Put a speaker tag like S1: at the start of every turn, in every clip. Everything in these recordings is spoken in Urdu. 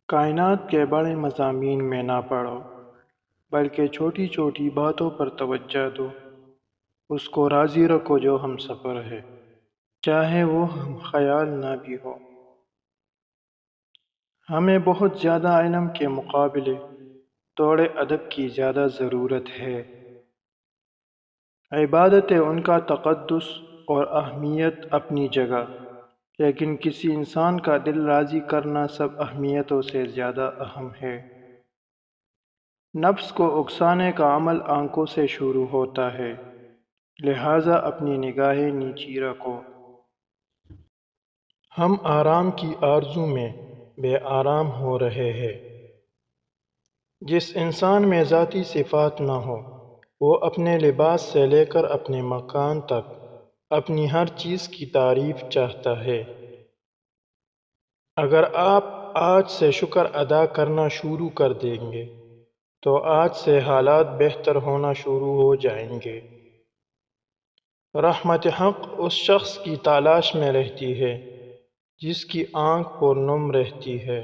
S1: کائنات کے بڑے مضامین میں نہ پڑو، بلکہ چھوٹی چھوٹی باتوں پر توجہ دو۔ اس کو راضی رکھو جو ہم سفر ہے، چاہے وہ ہم خیال نہ بھی ہو۔ ہمیں بہت زیادہ علم کے مقابلے تھوڑے ادب کی زیادہ ضرورت ہے۔ عبادتیں ان کا تقدس اور اہمیت اپنی جگہ، لیکن کسی انسان کا دل راضی کرنا سب اہمیتوں سے زیادہ اہم ہے۔ نفس کو اکسانے کا عمل آنکھوں سے شروع ہوتا ہے، لہٰذا اپنی نگاہیں نیچی رکھو۔ ہم آرام کی آرزو میں بے آرام ہو رہے ہیں۔ جس انسان میں ذاتی صفات نہ ہو، وہ اپنے لباس سے لے کر اپنے مکان تک اپنی ہر چیز کی تعریف چاہتا ہے۔ اگر آپ آج سے شکر ادا کرنا شروع کر دیں گے تو آج سے حالات بہتر ہونا شروع ہو جائیں گے۔ رحمت حق اس شخص کی تلاش میں رہتی ہے جس کی آنکھ پرنم رہتی ہے۔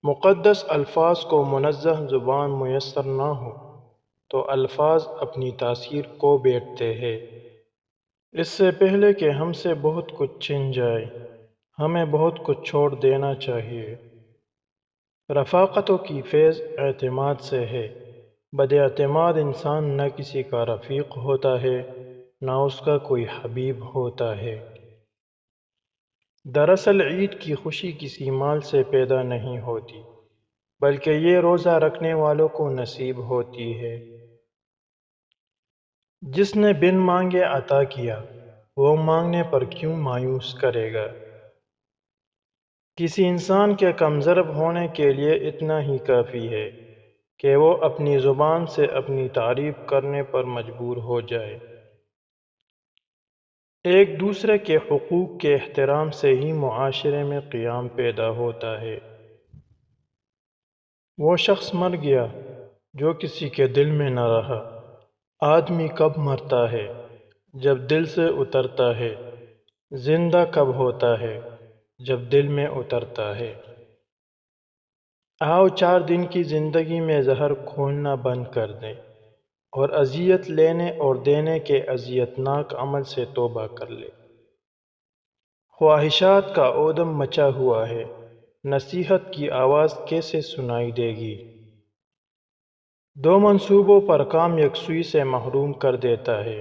S1: مقدس الفاظ کو منزہ زبان میسر نہ ہو تو الفاظ اپنی تاثیر کو بیٹھتے ہیں۔ اس سے پہلے کہ ہم سے بہت کچھ چھن جائے، ہمیں بہت کچھ چھوڑ دینا چاہیے۔ رفاقتوں کی فیض اعتماد سے ہے۔ بد اعتماد انسان نہ کسی کا رفیق ہوتا ہے، نہ اس کا کوئی حبیب ہوتا ہے۔ دراصل عید کی خوشی کسی مال سے پیدا نہیں ہوتی، بلکہ یہ روزہ رکھنے والوں کو نصیب ہوتی ہے۔ جس نے بن مانگے عطا کیا، وہ مانگنے پر کیوں مایوس کرے گا؟ کسی انسان کے کمضرب ہونے کے لیے اتنا ہی کافی ہے کہ وہ اپنی زبان سے اپنی تعریف کرنے پر مجبور ہو جائے۔ ایک دوسرے کے حقوق کے احترام سے ہی معاشرے میں قیام پیدا ہوتا ہے۔ وہ شخص مر گیا جو کسی کے دل میں نہ رہا۔ آدمی کب مرتا ہے؟ جب دل سے اترتا ہے۔ زندہ کب ہوتا ہے؟ جب دل میں اترتا ہے۔ آؤ 4 دن کی زندگی میں زہر کھولنا بند کر دیں اور اذیت لینے اور دینے کے اذیتناک عمل سے توبہ کر لیں۔ خواہشات کا عودم مچا ہوا ہے، نصیحت کی آواز کیسے سنائی دے گی؟ 2 منصوبوں پر کام یکسوئی سے محروم کر دیتا ہے،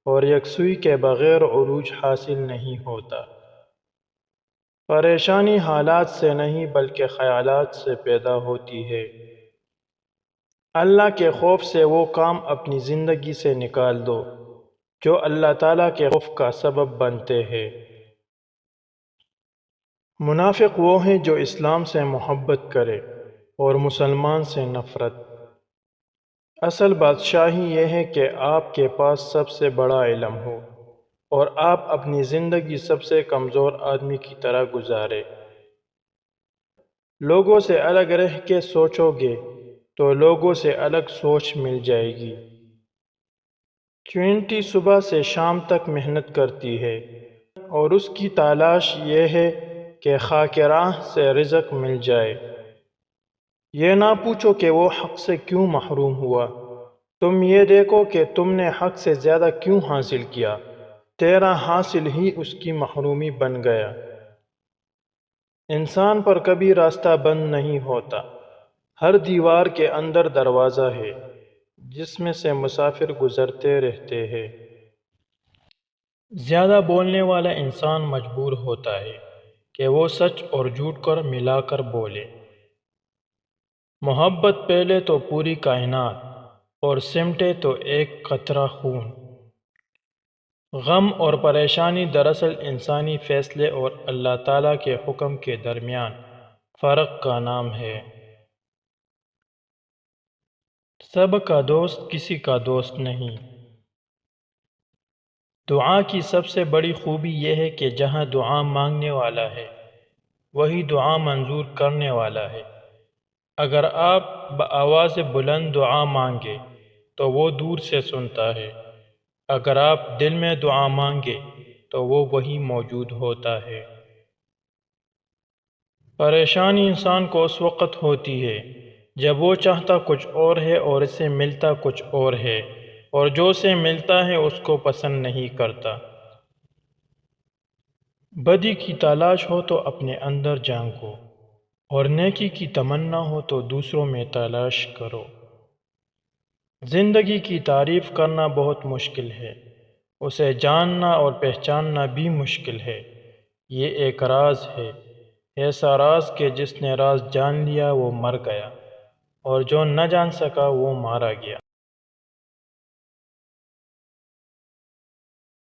S1: اور یکسوئی کے بغیر عروج حاصل نہیں ہوتا۔ پریشانی حالات سے نہیں بلکہ خیالات سے پیدا ہوتی ہے۔ اللہ کے خوف سے وہ کام اپنی زندگی سے نکال دو جو اللہ تعالیٰ کے خوف کا سبب بنتے ہیں۔ منافق وہ ہیں جو اسلام سے محبت کرے اور مسلمان سے نفرت۔ اصل بادشاہی یہ ہے کہ آپ کے پاس سب سے بڑا علم ہو اور آپ اپنی زندگی سب سے کمزور آدمی کی طرح گزارے۔ لوگوں سے الگ رہ کے سوچو گے تو لوگوں سے الگ سوچ مل جائے گی۔ چینٹی صبح سے شام تک محنت کرتی ہے اور اس کی تلاش یہ ہے کہ خاک راہ سے رزق مل جائے۔ یہ نہ پوچھو کہ وہ حق سے کیوں محروم ہوا، تم یہ دیکھو کہ تم نے حق سے زیادہ کیوں حاصل کیا۔ تیرا حاصل ہی اس کی محرومی بن گیا۔ انسان پر کبھی راستہ بند نہیں ہوتا۔ ہر دیوار کے اندر دروازہ ہے جس میں سے مسافر گزرتے رہتے ہیں۔ زیادہ بولنے والا انسان مجبور ہوتا ہے کہ وہ سچ اور جھوٹ کو ملا کر بولے۔ محبت پہلے تو پوری کائنات اور سمٹے تو ایک قطرہ خون۔ غم اور پریشانی دراصل انسانی فیصلے اور اللہ تعالیٰ کے حکم کے درمیان فرق کا نام ہے۔ سب کا دوست کسی کا دوست نہیں۔ دعا کی سب سے بڑی خوبی یہ ہے کہ جہاں دعا مانگنے والا ہے، وہی دعا منظور کرنے والا ہے۔ اگر آپ بآواز بلند دعا مانگے تو وہ دور سے سنتا ہے، اگر آپ دل میں دعا مانگے تو وہ وہیں موجود ہوتا ہے۔ پریشانی انسان کو اس وقت ہوتی ہے جب وہ چاہتا کچھ اور ہے اور اسے ملتا کچھ اور ہے، اور جو اسے ملتا ہے اس کو پسند نہیں کرتا۔ بدی کی تلاش ہو تو اپنے اندر جھانکو، اور نیکی کی تمنا ہو تو دوسروں میں تلاش کرو۔ زندگی کی تعریف کرنا بہت مشکل ہے، اسے جاننا اور پہچاننا بھی مشکل ہے۔ یہ ایک راز ہے، ایسا راز کہ جس نے راز جان لیا وہ مر گیا، اور جو نہ جان سکا وہ مارا گیا۔